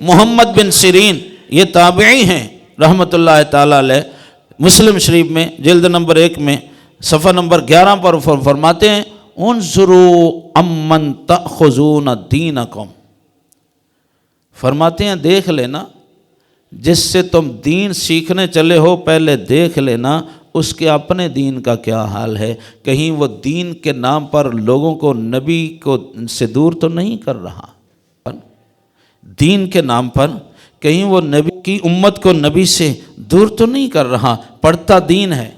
محمد بن سیرین یہ تابعی ہیں رحمۃ اللہ تعالی علیہ، مسلم شریف میں جلد نمبر 1 میں صفحہ نمبر 11 پر فرماتے ہیں انظروا امن تأخذون دینکم، فرماتے ہیں دیکھ لینا جس سے تم دین سیکھنے چلے ہو، پہلے دیکھ لینا اس کے اپنے دین کا کیا حال ہے، کہیں وہ دین کے نام پر لوگوں کو نبی کو سے دور تو نہیں کر رہا، دین کے نام پر کہیں وہ نبی کی امت کو نبی سے دور تو نہیں کر رہا، پڑھتا دین ہے،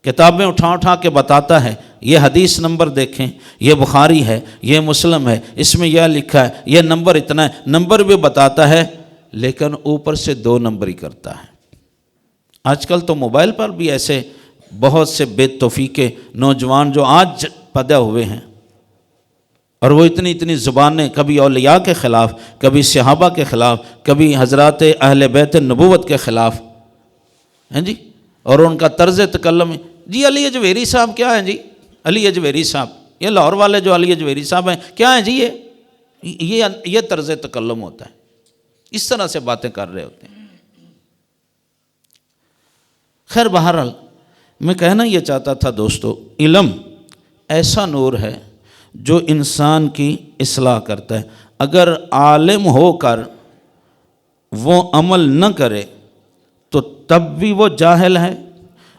کتابیں اٹھا اٹھا کے بتاتا ہے، یہ حدیث نمبر دیکھیں، یہ بخاری ہے، یہ مسلم ہے، اس میں یہ لکھا ہے، یہ نمبر اتنا ہے، نمبر بھی بتاتا ہے، لیکن اوپر سے 2 نمبر ہی کرتا ہے۔ آج کل تو موبائل پر بھی ایسے بہت سے بے توفیقے نوجوان جو آج پیدا ہوئے ہیں، اور وہ اتنی زبانیں کبھی اولیاء کے خلاف، کبھی صحابہ کے خلاف، کبھی حضرات اہل بیت نبوت کے خلاف ہیں جی، اور ان کا طرز تکلم ہے جی علی اجویری صاحب کیا ہیں جی، علی اجویری صاحب، یہ لاہور والے جو علی اجویری صاحب ہیں کیا ہیں جی، یہ طرز تکلم ہوتا ہے، اس طرح سے باتیں کر رہے ہوتے ہیں۔ خیر بہرحال میں کہنا یہ چاہتا تھا دوستو، علم ایسا نور ہے جو انسان کی اصلاح کرتا ہے۔ اگر عالم ہو کر وہ عمل نہ کرے تو تب بھی وہ جاہل ہے،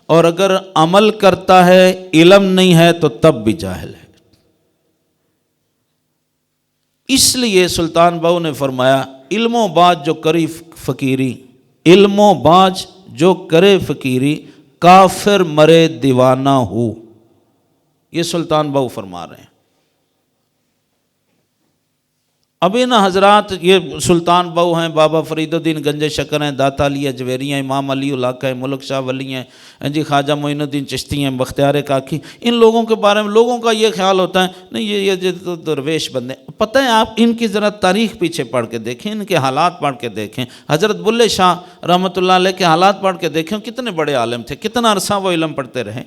اور اگر عمل کرتا ہے علم نہیں ہے تو تب بھی جاہل ہے۔ اس لیے سلطان بہو نے فرمایا علم و باز جو کری فقیری، علم و باز جو کرے فقیری، کافر مرے دیوانہ ہو، یہ سلطان بہو فرما رہے ہیں۔ اب ان حضرات یہ سلطان بہو ہیں، بابا فرید الدین گنج شکر ہیں، داتا علی اجویری ہیں، امام علی علاقہ ہیں، ملک شاہ ولی ہیں جی، خواجہ معین الدین چشتی ہیں، بختیار کاکی، ان لوگوں کے بارے میں لوگوں کا یہ خیال ہوتا ہے نہیں یہ تو درویش بندے، پتہ ہے آپ ان کی ذرا تاریخ پیچھے پڑھ کے دیکھیں، ان کے حالات پڑھ کے دیکھیں، حضرت بلے شاہ رحمۃ اللہ علیہ کے حالات پڑھ کے دیکھیں، کتنے بڑے عالم تھے، کتنا عرصہ وہ علم پڑھتے رہے۔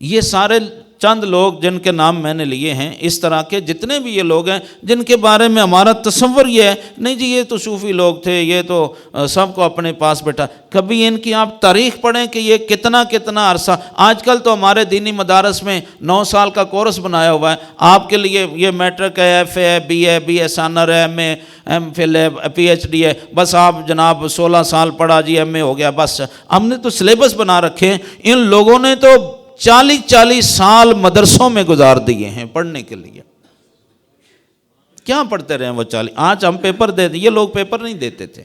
یہ سارے چند لوگ جن کے نام میں نے لیے ہیں، اس طرح کے جتنے بھی یہ لوگ ہیں جن کے بارے میں ہمارا تصور یہ ہے نہیں جی یہ تو صوفی لوگ تھے، یہ تو سب کو اپنے پاس بیٹھا، کبھی ان کی آپ تاریخ پڑھیں کہ یہ کتنا عرصہ۔ آج کل تو ہمارے دینی مدارس میں 9 سال کا کورس بنایا ہوا ہے، آپ کے لیے یہ میٹرک ہے، ایف اے ہے، بی اے سانر ہے، ایم فل ہے، پی ایچ ڈی ہے، بس آپ جناب 16 سال پڑھا جی ایم اے ہو گیا، بس ہم نے تو سلیبس بنا رکھے ہیں۔ ان لوگوں نے تو 40 سال مدرسوں میں گزار دیے ہیں پڑھنے کے لیے، کیا پڑھتے رہے وہ 40؟ آج ہم پیپر دے دیں، یہ لوگ پیپر نہیں دیتے تھے،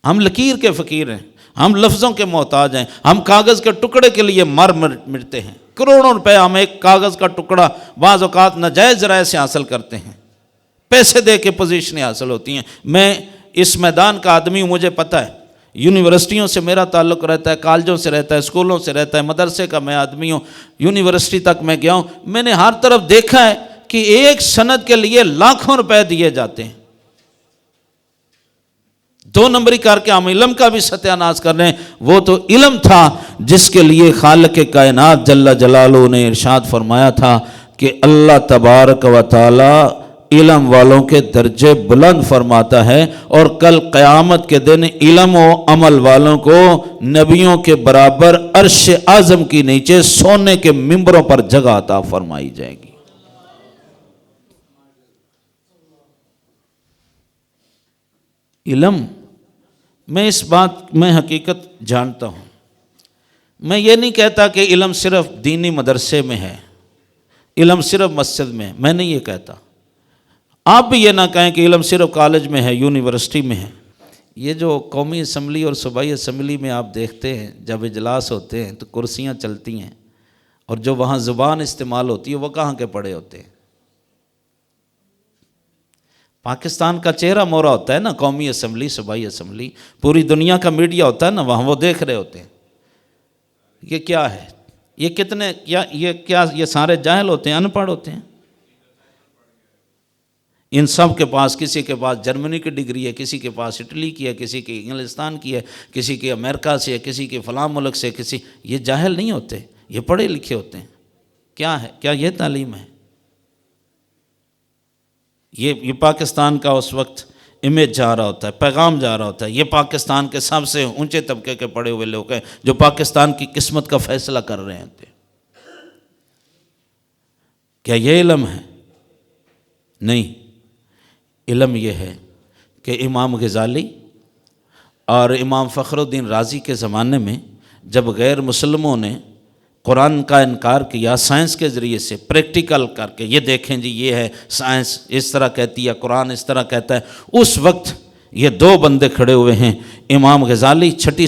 ہم لکیر کے فقیر ہیں، ہم لفظوں کے محتاج ہیں، ہم کاغذ کے ٹکڑے کے لیے مرتے ہیں، کروڑوں روپے ہم ایک کاغذ کا ٹکڑا بعض اوقات ناجائز ذرائع سے حاصل کرتے ہیں، پیسے دے کے پوزیشنیں حاصل ہوتی ہیں۔ میں اس میدان کا آدمی ہوں، مجھے پتہ ہے، یونیورسٹیوں سے میرا تعلق رہتا ہے، کالجوں سے رہتا ہے، اسکولوں سے رہتا ہے، مدرسے کا میں آدمی ہوں، یونیورسٹی تک میں گیا ہوں، میں نے ہر طرف دیکھا ہے کہ ایک سند کے لیے لاکھوں روپے دیے جاتے ہیں، 2 نمبری کر کے ہم علم کا بھی ستیہ ناش کر رہے ہیں۔ وہ تو علم تھا جس کے لیے خالق کائنات جل جلالہ نے ارشاد فرمایا تھا کہ اللہ تبارک و تعالی علم والوں کے درجے بلند فرماتا ہے، اور کل قیامت کے دن علم و عمل والوں کو نبیوں کے برابر عرش اعظم کی نیچے سونے کے ممبروں پر جگہ عطا فرمائی جائے گی۔ علم، میں اس بات میں حقیقت جانتا ہوں، میں یہ نہیں کہتا کہ علم صرف دینی مدرسے میں ہے، علم صرف مسجد میں ہے، میں نہیں یہ کہتا۔ آپ بھی یہ نہ کہیں کہ علم صرف کالج میں ہے، یونیورسٹی میں ہے۔ یہ جو قومی اسمبلی اور صوبائی اسمبلی میں آپ دیکھتے ہیں جب اجلاس ہوتے ہیں تو کرسیاں چلتی ہیں، اور جو وہاں زبان استعمال ہوتی ہے وہ کہاں کے پڑھے ہوتے ہیں؟ پاکستان کا چہرہ مورا ہوتا ہے نا، قومی اسمبلی، صوبائی اسمبلی، پوری دنیا کا میڈیا ہوتا ہے نا، وہاں وہ دیکھ رہے ہوتے ہیں یہ کیا ہے، یہ سارے جاہل ہوتے ہیں، ان پڑھ ہوتے ہیں۔ ان سب کے پاس، کسی کے پاس جرمنی کی ڈگری ہے، کسی کے پاس اٹلی کی ہے، کسی کی انگلستان کی ہے، کسی کی امریکہ سے ہے، کسی کے فلاں ملک سے، یہ جاہل نہیں ہوتے، یہ پڑھے لکھے ہوتے ہیں۔ کیا ہے؟ کیا یہ تعلیم ہے؟ یہ پاکستان کا اس وقت امیج جا رہا ہوتا ہے، پیغام جا رہا ہوتا ہے، یہ پاکستان کے سب سے اونچے طبقے کے پڑے ہوئے لوگ ہیں جو پاکستان کی قسمت کا فیصلہ کر رہے ہیں۔ کیا یہ علم ہے؟ نہیں، علم یہ ہے کہ امام غزالی اور امام فخر الدین رازی کے زمانے میں جب غیر مسلموں نے قرآن کا انکار کیا سائنس کے ذریعے سے، پریکٹیکل کر کے، یہ دیکھیں جی یہ ہے سائنس اس طرح کہتی ہے، قرآن اس طرح کہتا ہے، اس وقت یہ دو بندے کھڑے ہوئے ہیں، امام غزالی 6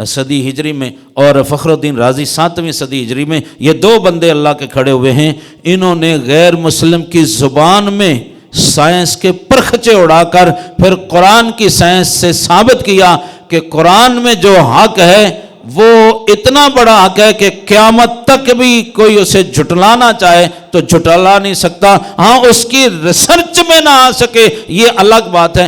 صدی ہجری میں اور فخر الدین رازی 7ویں صدی ہجری میں، یہ دو بندے اللہ کے کھڑے ہوئے ہیں۔ انہوں نے غیر مسلم کی زبان میں سائنس کے پرخچے اڑا کر پھر قرآن کی سائنس سے ثابت کیا کہ قرآن میں جو حق ہے وہ اتنا بڑا حق ہے کہ قیامت تک بھی کوئی اسے جھٹلانا چاہے تو جھٹلا نہیں سکتا۔ ہاں اس کی ریسرچ میں نہ آ سکے یہ الگ بات ہے۔